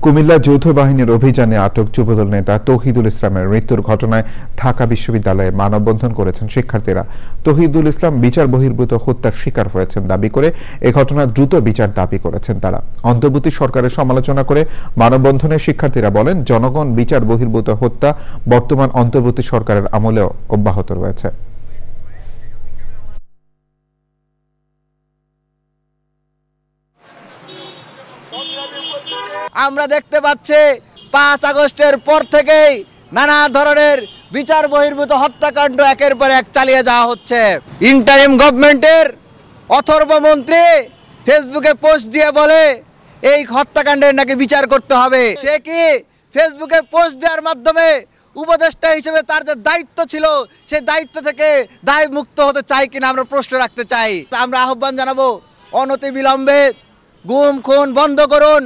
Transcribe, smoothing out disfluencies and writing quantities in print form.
কুমিল্লা যৌথ বাহিনীর অভিযানে আটক যুবদল নেতা তৌহিদুল ইসলামের মৃত্যুর ঘটনায় ঢাকা বিশ্ববিদ্যালয়ে মানববন্ধন করেছেন শিক্ষার্থীরা। তৌহিদুল ইসলাম বিচার বহির্ভূত হত্যার শিকার হয়েছেন দাবি করে এ ঘটনার দ্রুত বিচার দাবি করেছেন তারা। অন্তর্বর্তী সরকারের সমালোচনা করে মানববন্ধনে শিক্ষার্থীরা বলেন, জনগণ বিচার বহির্ভূত হত্যা বর্তমান অন্তর্বর্তী সরকারের আমলেও অব্যাহত রয়েছে। আমরা দেখতে পাচ্ছি 5 আগস্টের পর থেকেই নানা ধরনের বিচার বহির্ভূত হত্যাকাণ্ড একের পর এক চালিয়ে যাওয়া হচ্ছে। ইন্টারিম গভর্নমেন্টের অথর্ব মন্ত্রী ফেসবুকে পোস্ট দিয়ে বলে এই হত্যাকাণ্ডের নাকি বিচার করতে হবে। সে কি ফেসবুকে পোস্ট দেওয়ার মাধ্যমে উপদেষ্টা হিসেবে তার যে দায়িত্ব ছিল সেই দায়িত্ব থেকে দায় মুক্ত হতে চাই কিনা আমরা প্রশ্ন রাখতে চাই। আমরা আহ্বান জানাবো, অনতিবিলম্বে গুম খুন বন্ধ করুন।